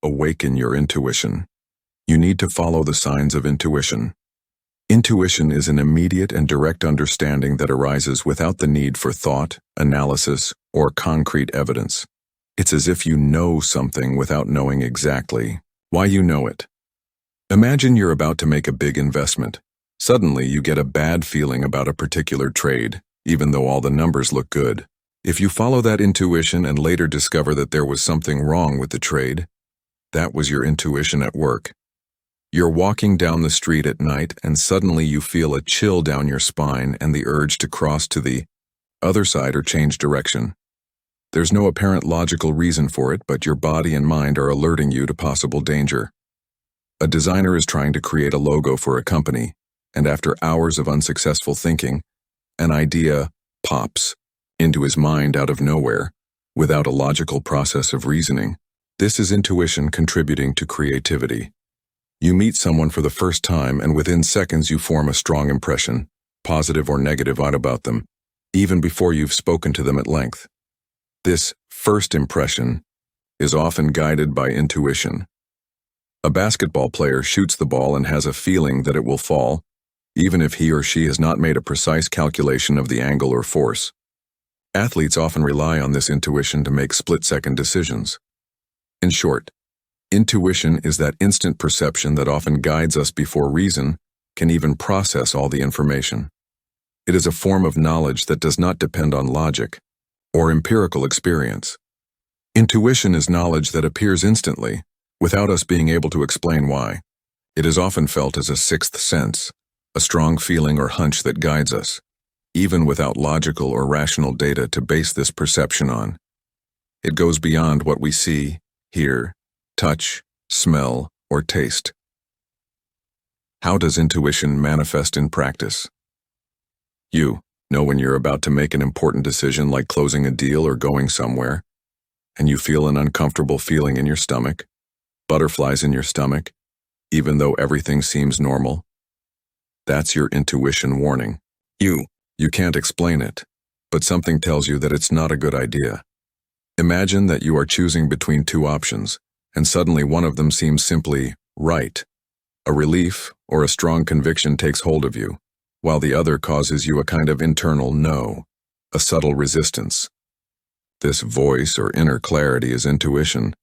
Awaken your intuition. You need to follow the signs of intuition. Intuition is an immediate and direct understanding that arises without the need for thought, analysis, or concrete evidence. It's as if you know something without knowing exactly why you know it. Imagine you're about to make a big investment. Suddenly, you get a bad feeling about a particular trade, even though all the numbers look good. If you follow that intuition and later discover that there was something wrong with the trade, that was your intuition at work. You're walking down the street at night and suddenly you feel a chill down your spine and the urge to cross to the other side or change direction. There's no apparent logical reason for it, but your body and mind are alerting you to possible danger. A designer is trying to create a logo for a company, and after hours of unsuccessful thinking, an idea pops into his mind out of nowhere, without a logical process of reasoning. This is intuition contributing to creativity. You meet someone for the first time and within seconds you form a strong impression, positive or negative, about them, even before you've spoken to them at length. This first impression is often guided by intuition. A basketball player shoots the ball and has a feeling that it will fall, even if he or she has not made a precise calculation of the angle or force. Athletes often rely on this intuition to make split-second decisions. In short, intuition is that instant perception that often guides us before reason can even process all the information. It is a form of knowledge that does not depend on logic or empirical experience. Intuition is knowledge that appears instantly, without us being able to explain why. It is often felt as a sixth sense, a strong feeling or hunch that guides us, even without logical or rational data to base this perception on. It goes beyond what we see, hear, touch, smell, or taste. How does intuition manifest in practice? You know when you're about to make an important decision like closing a deal or going somewhere, and you feel an uncomfortable feeling in your stomach, butterflies in your stomach, even though everything seems normal. That's your intuition warning. You can't explain it, but something tells you that it's not a good idea. Imagine that you are choosing between two options, and suddenly one of them seems simply right. A relief or a strong conviction takes hold of you, while the other causes you a kind of internal no, a subtle resistance. This voice or inner clarity is intuition.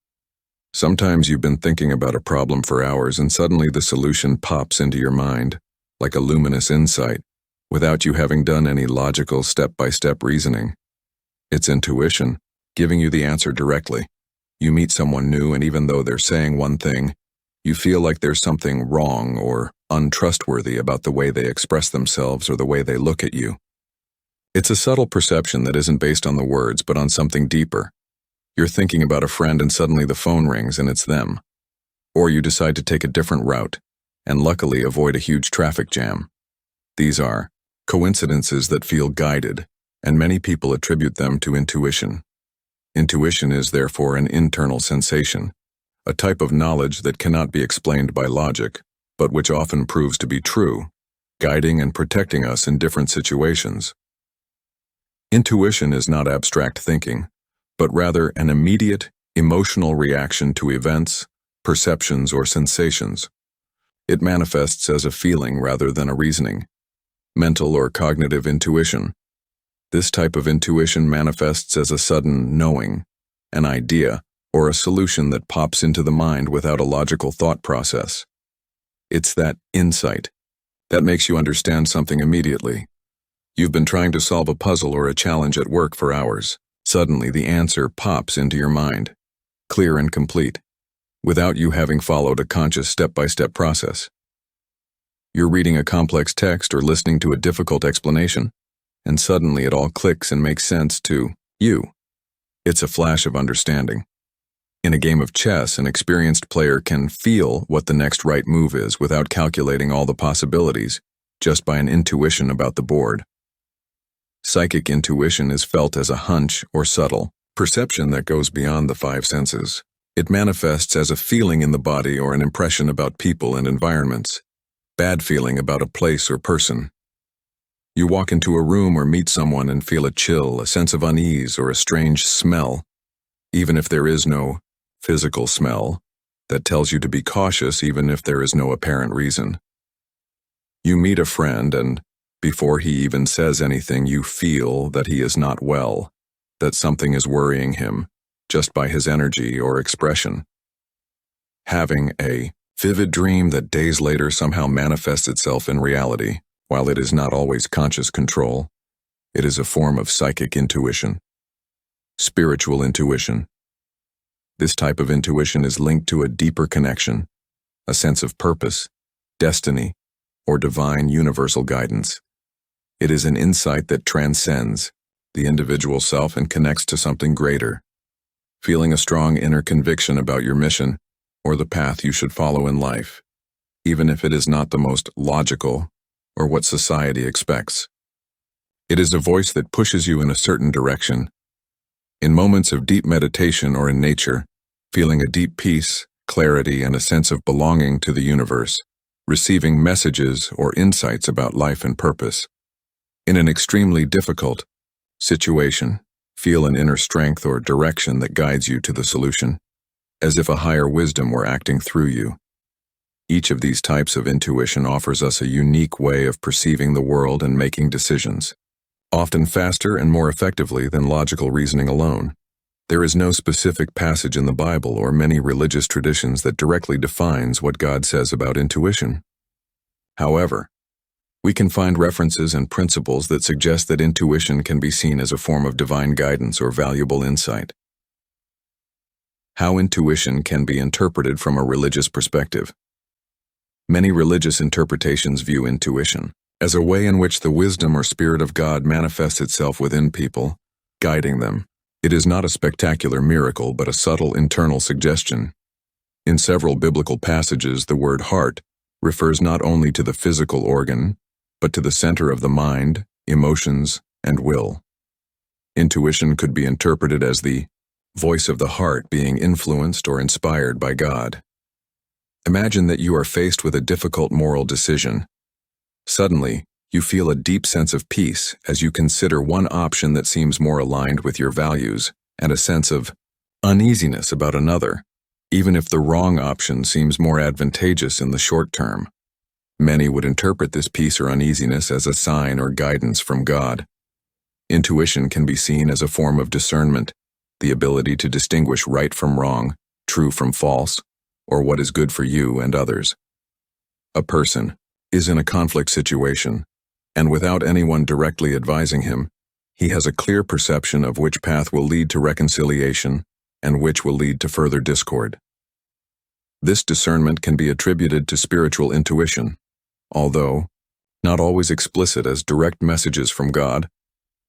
Sometimes you've been thinking about a problem for hours and suddenly the solution pops into your mind, like a luminous insight, without you having done any logical step-by-step reasoning. It's intuition, giving you the answer directly. You meet someone new and even though they're saying one thing, you feel like there's something wrong or untrustworthy about the way they express themselves or the way they look at you. It's a subtle perception that isn't based on the words but on something deeper. You're thinking about a friend and suddenly the phone rings and it's them. Or you decide to take a different route and luckily avoid a huge traffic jam. These are coincidences that feel guided, and many people attribute them to intuition. Intuition is therefore an internal sensation, a type of knowledge that cannot be explained by logic, but which often proves to be true, guiding and protecting us in different situations. Intuition is not abstract thinking, but rather an immediate, emotional reaction to events, perceptions, or sensations. It manifests as a feeling rather than a reasoning. Mental or cognitive intuition. This type of intuition manifests as a sudden knowing, an idea, or a solution that pops into the mind without a logical thought process. It's that insight that makes you understand something immediately. You've been trying to solve a puzzle or a challenge at work for hours. Suddenly the answer pops into your mind, clear and complete, without you having followed a conscious step-by-step process. You're reading a complex text or listening to a difficult explanation, and suddenly it all clicks and makes sense to you. It's a flash of understanding. In a game of chess, an experienced player can feel what the next right move is without calculating all the possibilities, just by an intuition about the board. Psychic intuition is felt as a hunch or subtle perception that goes beyond the five senses. It manifests as a feeling in the body or an impression about people and environments. Bad feeling about a place or person. You walk into a room or meet someone and feel a chill, a sense of unease, or a strange smell. Even if there is no physical smell, that tells you to be cautious even if there is no apparent reason. You meet a friend and, before he even says anything, you feel that he is not well, that something is worrying him, just by his energy or expression. Having a vivid dream that days later somehow manifests itself in reality, while it is not always conscious control, it is a form of psychic intuition. Spiritual intuition. This type of intuition is linked to a deeper connection, a sense of purpose, destiny, or divine universal guidance. It is an insight that transcends the individual self and connects to something greater. Feeling a strong inner conviction about your mission or the path you should follow in life, even if it is not the most logical or what society expects. It is a voice that pushes you in a certain direction. In moments of deep meditation or in nature, feeling a deep peace, clarity, and a sense of belonging to the universe, receiving messages or insights about life and purpose. In an extremely difficult situation, feel an inner strength or direction that guides you to the solution, as if a higher wisdom were acting through you. Each of these types of intuition offers us a unique way of perceiving the world and making decisions, often faster and more effectively than logical reasoning alone. There is no specific passage in the Bible or many religious traditions that directly defines what God says about intuition. However, we can find references and principles that suggest that intuition can be seen as a form of divine guidance or valuable insight. How intuition can be interpreted from a religious perspective. Many religious interpretations view intuition as a way in which the wisdom or spirit of God manifests itself within people, guiding them. It is not a spectacular miracle, but a subtle internal suggestion. In several biblical passages, the word heart refers not only to the physical organ, but to the center of the mind, emotions, and will. Intuition could be interpreted as the voice of the heart being influenced or inspired by God. Imagine that you are faced with a difficult moral decision. Suddenly, you feel a deep sense of peace as you consider one option that seems more aligned with your values, and a sense of uneasiness about another, even if the wrong option seems more advantageous in the short term. Many would interpret this peace or uneasiness as a sign or guidance from God. Intuition can be seen as a form of discernment, the ability to distinguish right from wrong, true from false, or what is good for you and others. A person is in a conflict situation, and without anyone directly advising him, he has a clear perception of which path will lead to reconciliation and which will lead to further discord. This discernment can be attributed to spiritual intuition, although not always explicit as direct messages from God.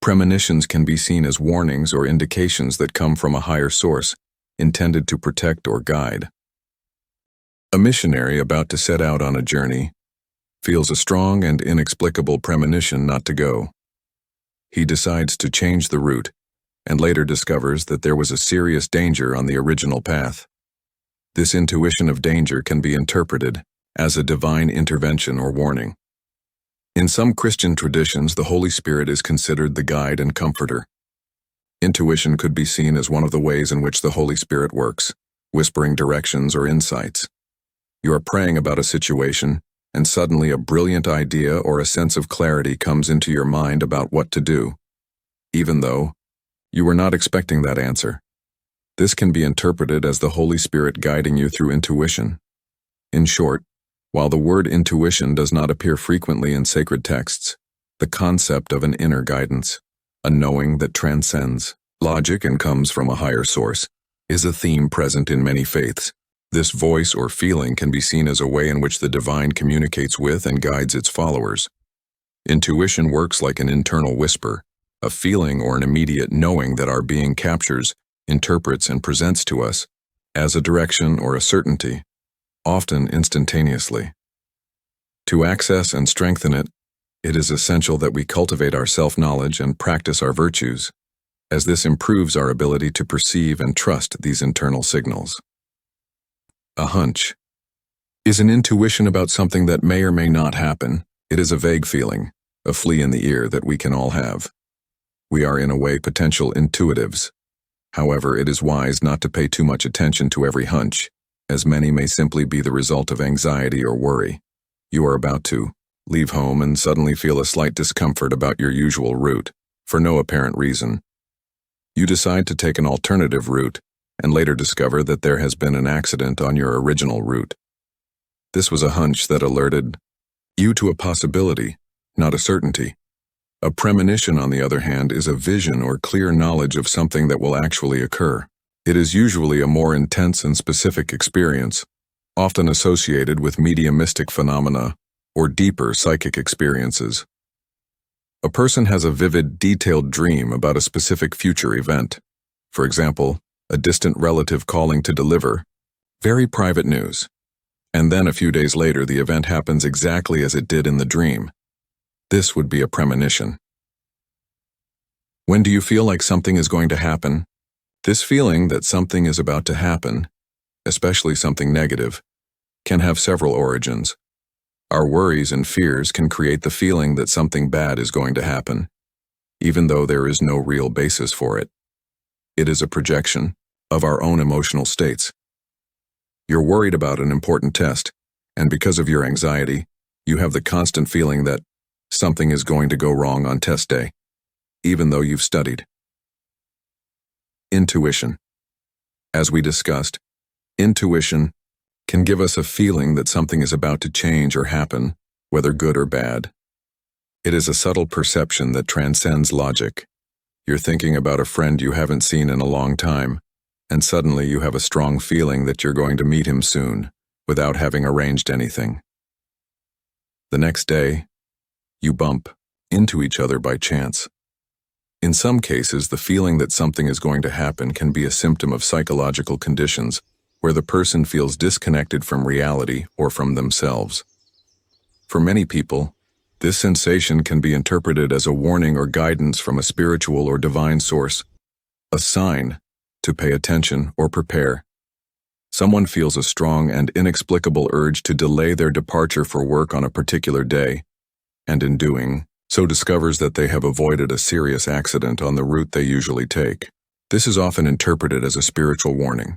Premonitions can be seen as warnings or indications that come from a higher source, intended to protect or guide. A missionary about to set out on a journey feels a strong and inexplicable premonition not to go. He decides to change the route, and later discovers that there was a serious danger on the original path. This intuition of danger can be interpreted as a divine intervention or warning. In some Christian traditions, the Holy Spirit is considered the guide and comforter. Intuition could be seen as one of the ways in which the Holy Spirit works, whispering directions or insights. You are praying about a situation, and suddenly a brilliant idea or a sense of clarity comes into your mind about what to do, even though you were not expecting that answer. This can be interpreted as the Holy Spirit guiding you through intuition. In short, while the word intuition does not appear frequently in sacred texts, the concept of an inner guidance, a knowing that transcends logic and comes from a higher source, is a theme present in many faiths. This voice or feeling can be seen as a way in which the divine communicates with and guides its followers. Intuition works like an internal whisper, a feeling or an immediate knowing that our being captures, interprets, and presents to us as a direction or a certainty, often instantaneously. To access and strengthen it, it is essential that we cultivate our self-knowledge and practice our virtues, as this improves our ability to perceive and trust these internal signals. A hunch is an intuition about something that may or may not happen. It is a vague feeling, a flea in the ear that we can all have. We are in a way potential intuitives. However, it is wise not to pay too much attention to every hunch, as many may simply be the result of anxiety or worry. You are about to leave home and suddenly feel a slight discomfort about your usual route, for no apparent reason. You decide to take an alternative route, and later discover that there has been an accident on your original route. This was a hunch that alerted you to a possibility, not a certainty. A premonition, on the other hand, is a vision or clear knowledge of something that will actually occur. It is usually a more intense and specific experience, often associated with mediumistic phenomena or deeper psychic experiences. A person has a vivid, detailed dream about a specific future event. For example, a distant relative calling to deliver very private news. And then a few days later, the event happens exactly as it did in the dream. This would be a premonition. When do you feel like something is going to happen? This feeling that something is about to happen, especially something negative, can have several origins. Our worries and fears can create the feeling that something bad is going to happen, even though there is no real basis for it. It is a projection of our own emotional states. You're worried about an important test, and because of your anxiety, you have the constant feeling that something is going to go wrong on test day, even though you've studied. Intuition. As we discussed, intuition can give us a feeling that something is about to change or happen, whether good or bad. It is a subtle perception that transcends logic. You're thinking about a friend you haven't seen in a long time, and suddenly you have a strong feeling that you're going to meet him soon, without having arranged anything. The next day, you bump into each other by chance. In some cases, the feeling that something is going to happen can be a symptom of psychological conditions where the person feels disconnected from reality or from themselves. For many people, this sensation can be interpreted as a warning or guidance from a spiritual or divine source, a sign to pay attention or prepare. Someone feels a strong and inexplicable urge to delay their departure for work on a particular day, and in doing so discovers that they have avoided a serious accident on the route they usually take. This is often interpreted as a spiritual warning.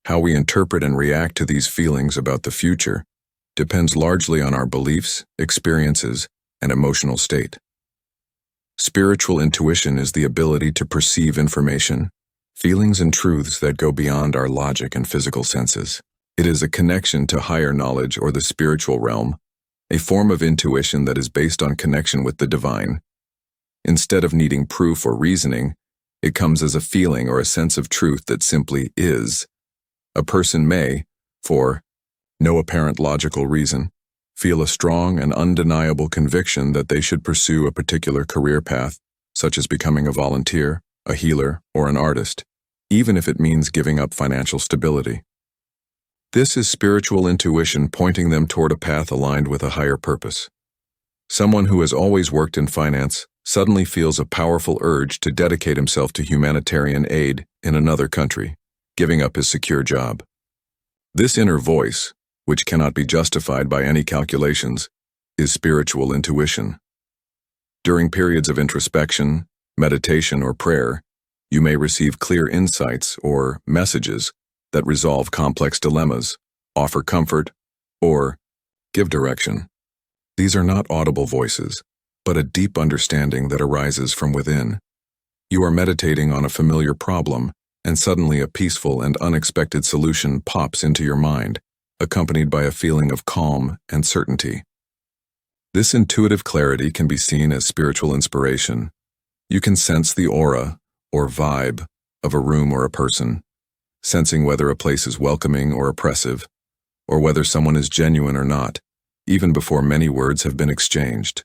How we interpret and react to these feelings about the future depends largely on our beliefs, experiences, and emotional state. Spiritual intuition is the ability to perceive information, feelings, and truths that go beyond our logic and physical senses. It is a connection to higher knowledge or the spiritual realm, a form of intuition that is based on connection with the divine. Instead of needing proof or reasoning, it comes as a feeling or a sense of truth that simply is. A person may, for no apparent logical reason, feel a strong and undeniable conviction that they should pursue a particular career path, such as becoming a volunteer, a healer, or an artist, even if it means giving up financial stability. This is spiritual intuition pointing them toward a path aligned with a higher purpose. Someone who has always worked in finance suddenly feels a powerful urge to dedicate himself to humanitarian aid in another country, giving up his secure job. This inner voice, which cannot be justified by any calculations, is spiritual intuition. During periods of introspection, meditation, or prayer, you may receive clear insights or messages that resolve complex dilemmas, offer comfort, or give direction. These are not audible voices, but a deep understanding that arises from within. You are meditating on a familiar problem, and suddenly a peaceful and unexpected solution pops into your mind, accompanied by a feeling of calm and certainty. This intuitive clarity can be seen as spiritual inspiration. You can sense the aura, or vibe, of a room or a person, sensing whether a place is welcoming or oppressive, or whether someone is genuine or not, even before many words have been exchanged.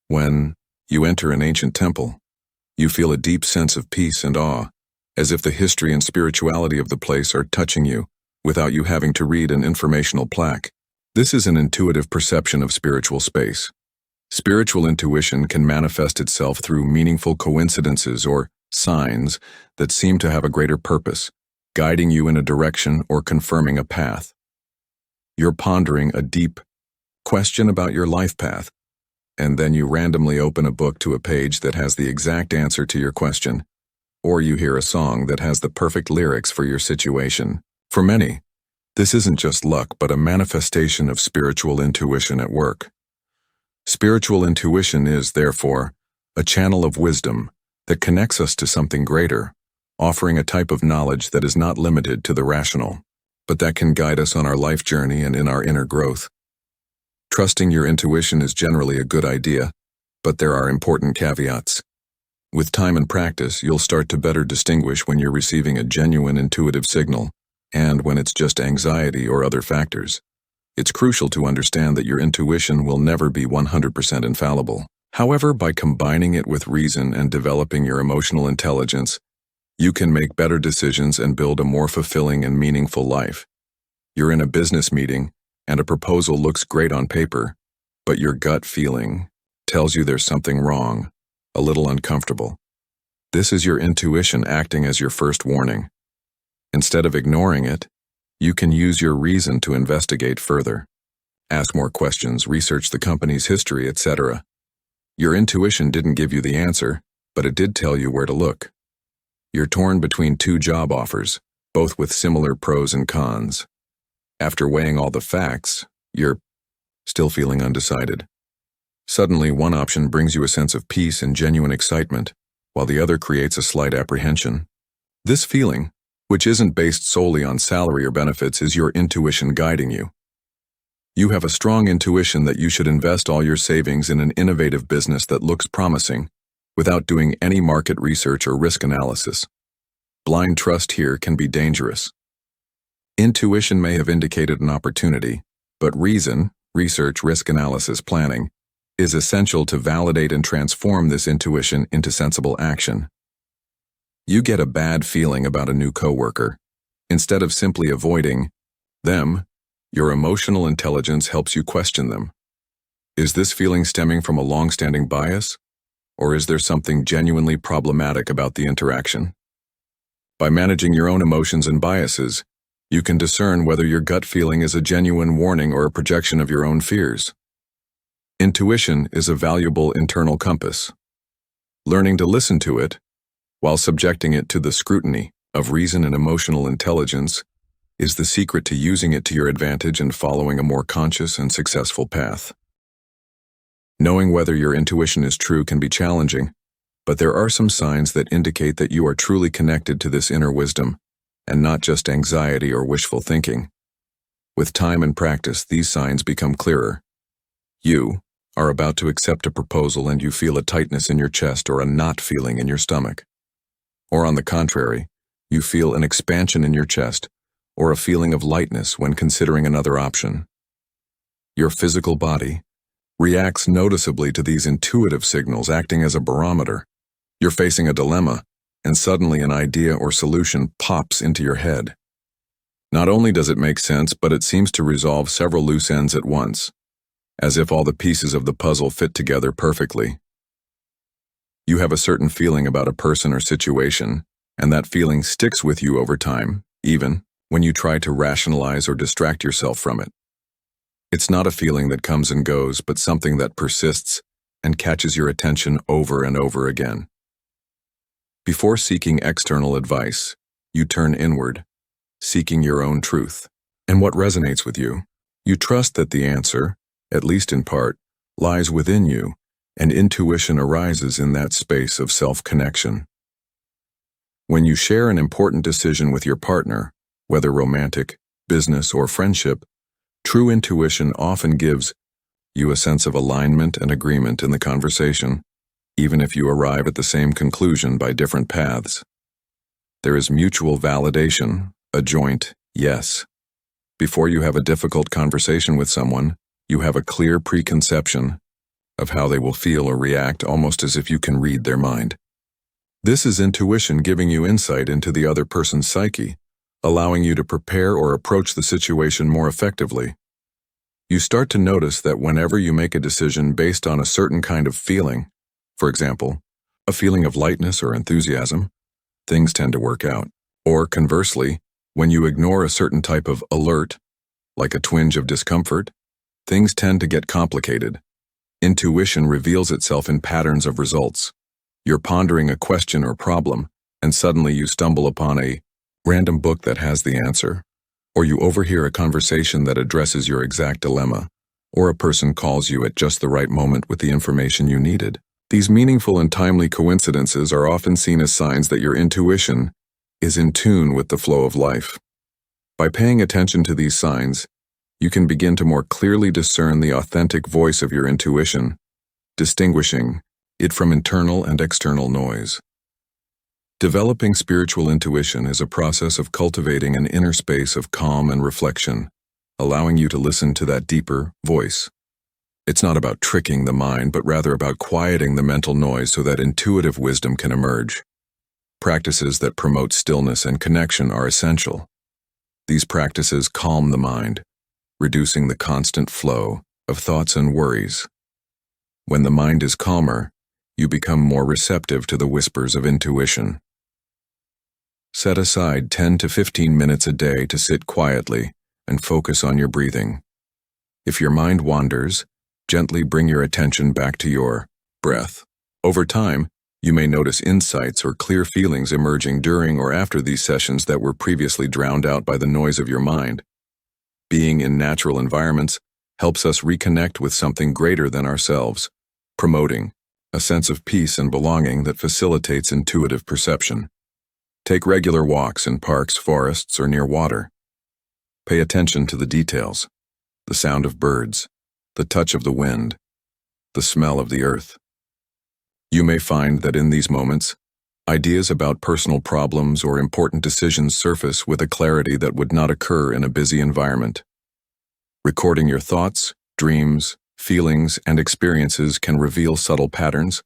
When you enter an ancient temple, you feel a deep sense of peace and awe, as if the history and spirituality of the place are touching you without you having to read an informational plaque. This is an intuitive perception of spiritual space. Spiritual intuition can manifest itself through meaningful coincidences or signs that seem to have a greater purpose, guiding you in a direction or confirming a path. You're pondering a deep question about your life path, and then you randomly open a book to a page that has the exact answer to your question, or you hear a song that has the perfect lyrics for your situation. For many, this isn't just luck but a manifestation of spiritual intuition at work. Spiritual intuition is, therefore, a channel of wisdom that connects us to something greater, offering a type of knowledge that is not limited to the rational, but that can guide us on our life journey and in our inner growth. Trusting your intuition is generally a good idea, but there are important caveats. With time and practice, you'll start to better distinguish when you're receiving a genuine intuitive signal and when it's just anxiety or other factors. It's crucial to understand that your intuition will never be 100% infallible. However, by combining it with reason and developing your emotional intelligence, you can make better decisions and build a more fulfilling and meaningful life. You're in a business meeting, and a proposal looks great on paper, but your gut feeling tells you there's something wrong, a little uncomfortable. This is your intuition acting as your first warning. Instead of ignoring it, you can use your reason to investigate further. Ask more questions, research the company's history, etc. Your intuition didn't give you the answer, but it did tell you where to look. You're torn between two job offers, both with similar pros and cons. After weighing all the facts, you're still feeling undecided. Suddenly, one option brings you a sense of peace and genuine excitement, while the other creates a slight apprehension. This feeling, which isn't based solely on salary or benefits, is your intuition guiding you. You have a strong intuition that you should invest all your savings in an innovative business that looks promising, without doing any market research or risk analysis. Blind trust here can be dangerous. Intuition may have indicated an opportunity, but reason, research, risk analysis, planning, is essential to validate and transform this intuition into sensible action. You get a bad feeling about a new coworker. Instead of simply avoiding them, your emotional intelligence helps you question them. Is this feeling stemming from a long-standing bias, or is there something genuinely problematic about the interaction? By managing your own emotions and biases, you can discern whether your gut feeling is a genuine warning or a projection of your own fears. Intuition is a valuable internal compass. Learning to listen to it, while subjecting it to the scrutiny of reason and emotional intelligence, is the secret to using it to your advantage and following a more conscious and successful path. Knowing whether your intuition is true can be challenging, but there are some signs that indicate that you are truly connected to this inner wisdom, and not just anxiety or wishful thinking. With time and practice, these signs become clearer. You are about to accept a proposal and you feel a tightness in your chest or a knot feeling in your stomach. Or on the contrary, you feel an expansion in your chest or a feeling of lightness when considering another option. Your physical body reacts noticeably to these intuitive signals, acting as a barometer. You're facing a dilemma, and suddenly an idea or solution pops into your head. Not only does it make sense, but it seems to resolve several loose ends at once, as if all the pieces of the puzzle fit together perfectly. You have a certain feeling about a person or situation, and that feeling sticks with you over time, even when you try to rationalize or distract yourself from it. It's not a feeling that comes and goes, but something that persists and catches your attention over and over again. Before seeking external advice, you turn inward, seeking your own truth and what resonates with you. You trust that the answer, at least in part, lies within you, and intuition arises in that space of self-connection. When you share an important decision with your partner, whether romantic, business, or friendship, true intuition often gives you a sense of alignment and agreement in the conversation, even if you arrive at the same conclusion by different paths. There is mutual validation, a joint yes. Before you have a difficult conversation with someone, you have a clear preconception of how they will feel or react, almost as if you can read their mind. This is intuition giving you insight into the other person's psyche, allowing you to prepare or approach the situation more effectively. You start to notice that whenever you make a decision based on a certain kind of feeling, for example, a feeling of lightness or enthusiasm, things tend to work out. Or conversely, when you ignore a certain type of alert, like a twinge of discomfort, things tend to get complicated. Intuition reveals itself in patterns of results. You're pondering a question or problem, and suddenly you stumble upon a random book that has the answer, or you overhear a conversation that addresses your exact dilemma, or a person calls you at just the right moment with the information you needed. These meaningful and timely coincidences are often seen as signs that your intuition is in tune with the flow of life. By paying attention to these signs, you can begin to more clearly discern the authentic voice of your intuition, distinguishing it from internal and external noise. Developing spiritual intuition is a process of cultivating an inner space of calm and reflection, allowing you to listen to that deeper voice. It's not about tricking the mind, but rather about quieting the mental noise so that intuitive wisdom can emerge. Practices that promote stillness and connection are essential. These practices calm the mind, reducing the constant flow of thoughts and worries. When the mind is calmer, you become more receptive to the whispers of intuition. Set aside 10 to 15 minutes a day to sit quietly and focus on your breathing. If your mind wanders, gently bring your attention back to your breath. Over time, you may notice insights or clear feelings emerging during or after these sessions that were previously drowned out by the noise of your mind. Being in natural environments helps us reconnect with something greater than ourselves, promoting a sense of peace and belonging that facilitates intuitive perception. Take regular walks in parks, forests, or near water. Pay attention to the details, the sound of birds, the touch of the wind, the smell of the earth. You may find that in these moments, ideas about personal problems or important decisions surface with a clarity that would not occur in a busy environment. Recording your thoughts, dreams, feelings, and experiences can reveal subtle patterns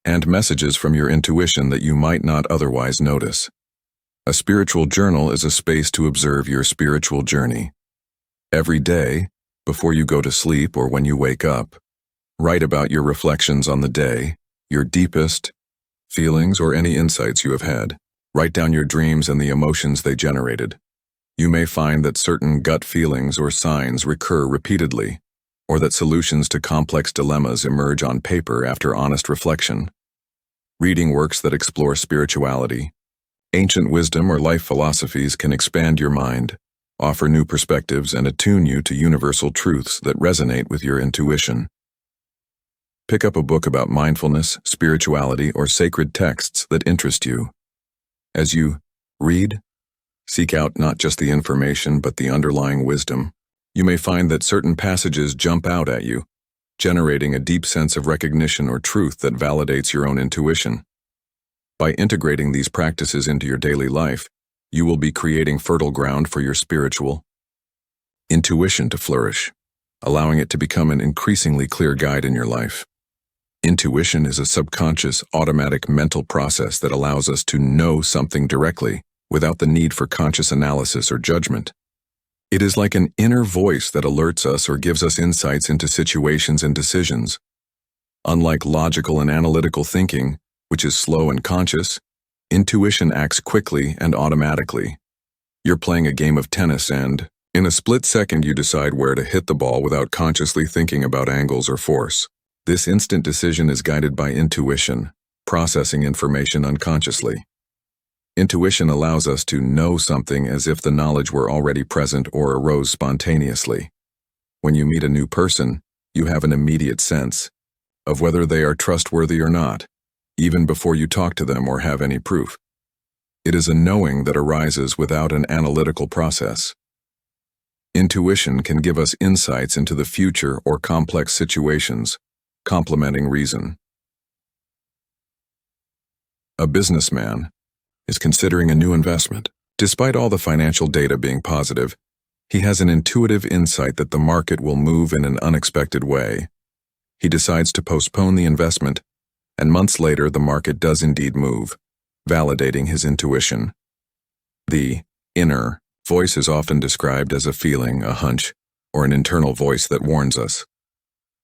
and messages from your intuition that you might not otherwise notice. A spiritual journal is a space to observe your spiritual journey. Every day, before you go to sleep or when you wake up, write about your reflections on the day, your deepest feelings or any insights you have had. Write down your dreams and the emotions they generated. You may find that certain gut feelings or signs recur repeatedly, or that solutions to complex dilemmas emerge on paper after honest reflection. Reading works that explore spirituality, ancient wisdom, or life philosophies can expand your mind, offer new perspectives, and attune you to universal truths that resonate with your intuition. Pick up a book about mindfulness, spirituality, or sacred texts that interest you. As you read, seek out not just the information but the underlying wisdom. You may find that certain passages jump out at you, generating a deep sense of recognition or truth that validates your own intuition. By integrating these practices into your daily life, you will be creating fertile ground for your spiritual intuition to flourish, allowing it to become an increasingly clear guide in your life. Intuition is a subconscious, automatic mental process that allows us to know something directly without the need for conscious analysis or judgment. It is like an inner voice that alerts us or gives us insights into situations and decisions. Unlike logical and analytical thinking, which is slow and conscious, intuition acts quickly and automatically. You're playing a game of tennis and, in a split second, you decide where to hit the ball without consciously thinking about angles or force. This instant decision is guided by intuition, processing information unconsciously. Intuition allows us to know something as if the knowledge were already present or arose spontaneously. When you meet a new person, you have an immediate sense of whether they are trustworthy or not, even before you talk to them or have any proof. It is a knowing that arises without an analytical process. Intuition can give us insights into the future or complex situations, complementing reason. A businessman is considering a new investment. Despite all the financial data being positive, he has an intuitive insight that the market will move in an unexpected way. He decides to postpone the investment, and months later the market does indeed move, validating his intuition. The inner voice is often described as a feeling, a hunch, or an internal voice that warns us.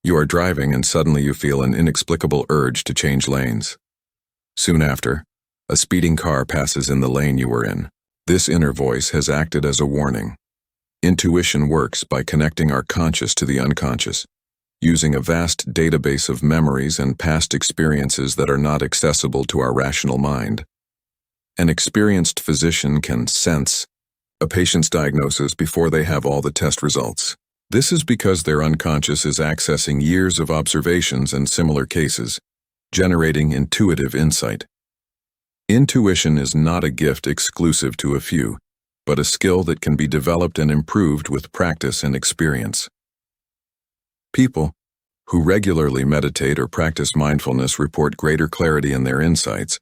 You are driving and suddenly you feel an inexplicable urge to change lanes. Soon after, a speeding car passes in the lane you were in. This inner voice has acted as a warning. Intuition works by connecting our conscious to the unconscious, using a vast database of memories and past experiences that are not accessible to our rational mind. An experienced physician can sense a patient's diagnosis before they have all the test results. This is because their unconscious is accessing years of observations and similar cases, generating intuitive insight. Intuition is not a gift exclusive to a few, but a skill that can be developed and improved with practice and experience. People who regularly meditate or practice mindfulness report greater clarity in their insights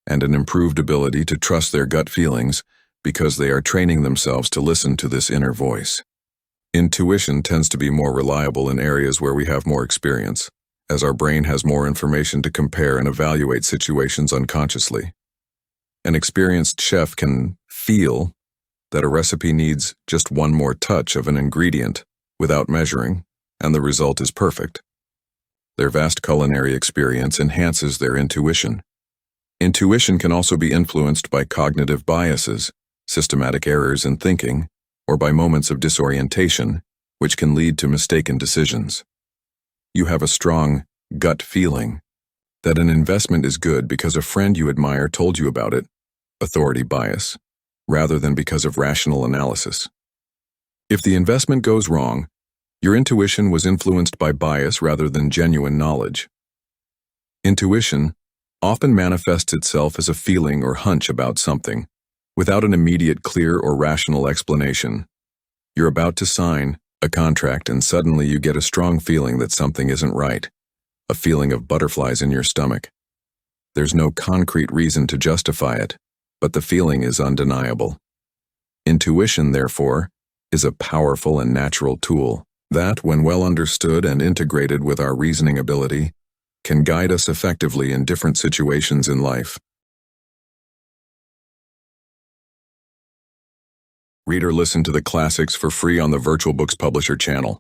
and an improved ability to trust their gut feelings because they are training themselves to listen to this inner voice. Intuition tends to be more reliable in areas where we have more experience, as our brain has more information to compare and evaluate situations unconsciously. An experienced chef can feel that a recipe needs just one more touch of an ingredient without measuring, and the result is perfect. Their vast culinary experience enhances their intuition. Intuition can also be influenced by cognitive biases, systematic errors in thinking, or by moments of disorientation, which can lead to mistaken decisions. You have a strong gut feeling that an investment is good because a friend you admire told you about it, authority bias, rather than because of rational analysis. If the investment goes wrong, your intuition was influenced by bias rather than genuine knowledge. Intuition often manifests itself as a feeling or hunch about something, without an immediate clear or rational explanation. You're about to sign a contract and suddenly you get a strong feeling that something isn't right, a feeling of butterflies in your stomach. There's no concrete reason to justify it, but the feeling is undeniable. Intuition, therefore, is a powerful and natural tool that, when well understood and integrated with our reasoning ability, can guide us effectively in different situations in life. Read or listen to the classics for free on the Virtual Books Publisher channel.